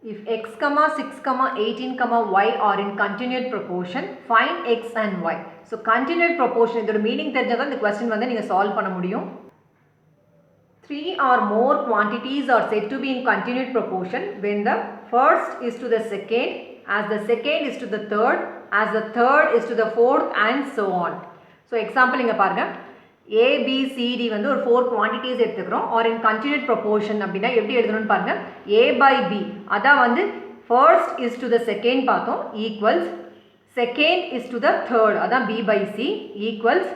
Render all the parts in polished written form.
If x, 6, 18, y are in continued proportion, find x and y. So continued proportion இதோட meaning தெரிஞ்சாதான் இந்த question வந்து நீங்க solve பண்ண முடியும். 3 or more quantities are said to be in continued proportion when the first is to the second, as the second is to the third, as the third is to the fourth and so on. So example இங்க பாருங்க. A, B, C, D வந்து ஒரு 4 quantities எடுத்துக்கிறோம் or in continued proportion அப்படின்னா எப்படி எழுதணும்னு பாருங்க. A by B அதான் வந்து first is to the second பார்த்தோம் equals second is to the third அதான் B by C equals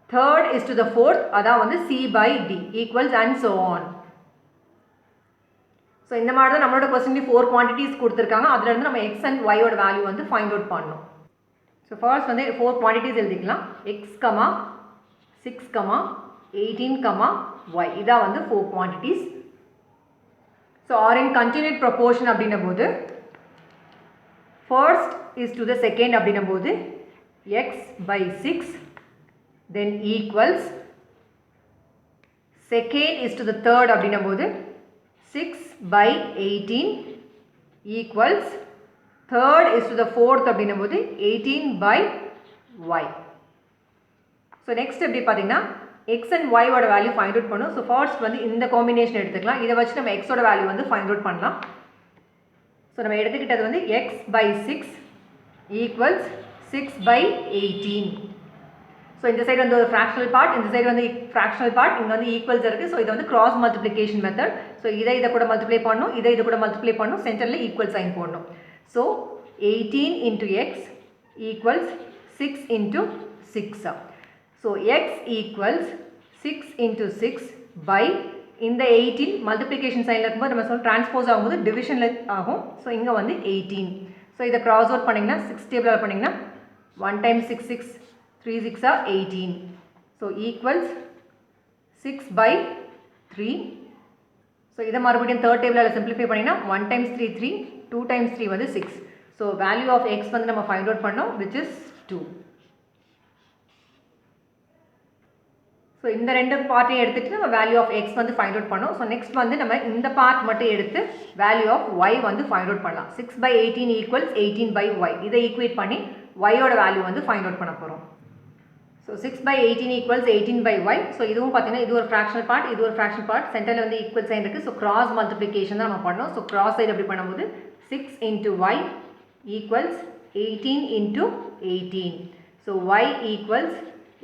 third is to the fourth அதான் வந்து C by D equals and so on. So இந்த மாதிரி தான் நம்மளோட கொஸ்டின்லேயும் 4 குவான்டிட்டிஸ் கொடுத்துருக்காங்க. அதுலேருந்து நம்ம எக்ஸ் அண்ட் ஒயோட வேல்யூ வந்து ஃபைண்ட் அவுட் பண்ணணும். ஸோ ஃபர்ஸ்ட் வந்து 4 குவான்டிட்டிஸ் எழுதிக்கலாம். எக்ஸ் 6, 18, y இதான் வந்து 4 குவான்டிட்டிஸ். ஸோ ஆர் இன் கண்டினியூட் ப்ரொபோர்ஷன் அப்படின்னும் போது first is to the second அப்படின்னும் போது X by 6 then equals second is to the third அப்படின்னும் போது 6 by 18 equals third is to the fourth அப்படின்னும் போது 18 by y. ஸோ நெக்ஸ்ட் எப்படி பார்த்தீங்கன்னா எக்ஸ் அண்ட் ஒயோட வேல்யூ ஃபைண்ட் அவுட் பண்ணும். ஸோ ஃபர்ஸ்ட் வந்து இந்த காம்பினேஷன் எடுத்துக்கலாம். இதை வச்சு நம்ம எக்ஸோட வேல்யூ வந்து ஃபைண்ட் அவுட் பண்ணலாம். ஸோ நம்ம எடுத்துக்கிட்டது வந்து x by 6 equals 6 by 18. So இந்த சைடு வந்து ஒரு ஃப்ராக்ஷனல் பார்ட், இந்த சைடு வந்து ஃப்ராக்ஷனல் பார்ட், இங்கே வந்து ஈக்குவல்ஸ் இருக்குது. ஸோ இது வந்து கிராஸ் மல்டிப்ளிகேஷன் மெத்தட். ஸோ இதை கூட மல்டிப்ளை பண்ணணும், இதை கூட மல்டிப்ளை பண்ணணும், சென்டரில் ஈக்குவல் சைன் போடணும். So 18 into x equals 6 into 6. So x equals 6 into 6 by இந்த 18 மல்டிப்ளிகேஷன் சைனில் இருக்கும்போது நம்ம சொல்ல டிரான்ஸ்போஸ் ஆகும்போது டிவிஷனில் ஆகும். ஸோ இங்கே வந்து 18. ஸோ இதை கிராஸ் அவுட் பண்ணிங்கன்னா 6 டேபிள் பண்ணிங்கன்னா 1 times 6 6 3 6 are 18. So equals 6 by 3. So இதை மறுபடியும் third table simplify பண்ணிங்கன்னா 1 times 3 3, 2 times 3 வந்து 6. So value of x வந்து நம்ம find out பண்ணோம் which is 2. So இந்த ரெண்டு பார்ட்டையும் எடுத்துட்டு நம்ம value of x வந்து find out பண்ணோம். So next வந்து நம்ம இந்த part மட்டும் எடுத்து value of y வந்து find out பண்ணலாம். 6 by 18 equals 18 by y. இதை equate பண்ணி y ஓட value வந்து find out பண்ண போகிறோம். So 6 by 18 equals 18 by y. So இதுவும் பார்த்தீங்கன்னா இது ஒரு fractional part, இது ஒரு fractional part. சென்டரில் வந்து equal sign இருக்குது. So cross multiplication தான் நம்ம பண்ணோம். So cross side அப்படி பண்ணும்போது 6 into y equals 18 into 18. So y equals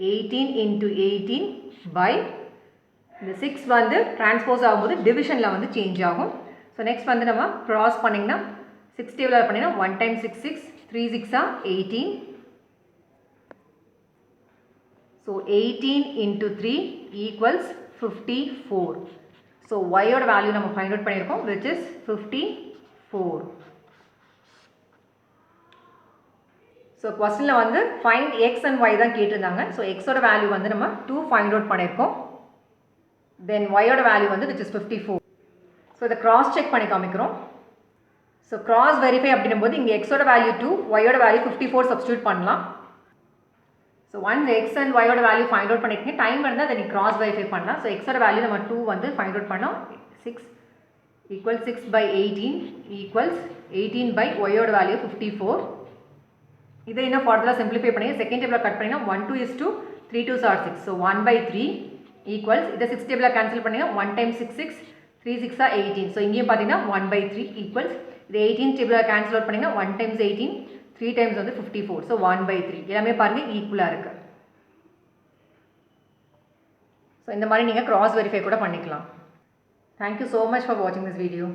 18 into 18 by இந்த 6 வந்து transpose ஆகும்போது divisionல வந்து change ஆகும். So next வந்து நம்ம cross பண்ணிங்கன்னா 6 டேபிள் பண்ணிங்கன்னா 1 times 6 6, 3 6 are 18. So 18 into 3 equals 54. So y ஓட value நம்ம find out பண்ணியிருக்கோம் which is 54. So questionல வந்து find x and y தான் கேட்டிருந்தாங்க. So x ஓட value வந்து நம்ம 2 find out பண்ணியிருக்கோம். Then y ஓட value வந்து which is 54. So இதை cross check பண்ணி காமிக்கிறோம். So cross verify அப்படின்னும் போது இங்கே x ஓட value 2, y ஓட value 54 substitute பண்ணலாம். So once x and y ஓட value find out பண்ணிட்டீங்க, டைம் இருந்தால் அதை நீங்கள் cross verify பண்ணலாம். So x ஓட value நம்ம 2 வந்து find out பண்ணோம். 6 equals 6 by 18 equals 18 by y ஓட value 54. இதை இன்னும் ஃபர்தராக சிம்பிளிஃபை பண்ணி செகண்ட் டேபிளில் கட் பண்ணிங்கன்னா 1 2 is 2, 3 2s are 6. So 1 by 3 equals இதை 6 டேபிளில் கேன்சல் பண்ணிங்கன்னா 1 times 6 6, 3 6 are 18. ஸோ இங்கேயும் பார்த்தீங்கன்னா 1 by 3 equals இது 18 டேபிளில் கேன்சல் அவுட் பண்ணிங்கன்னா 1 times 18, 3 times வந்து 54. ஸோ 1 by 3 எல்லாமே பாருங்கள் ஈக்குவலாக இருக்குது. ஸோ இந்த மாதிரி நீங்கள் cross verify கூட பண்ணிக்கலாம். Thank you so much for watching this video.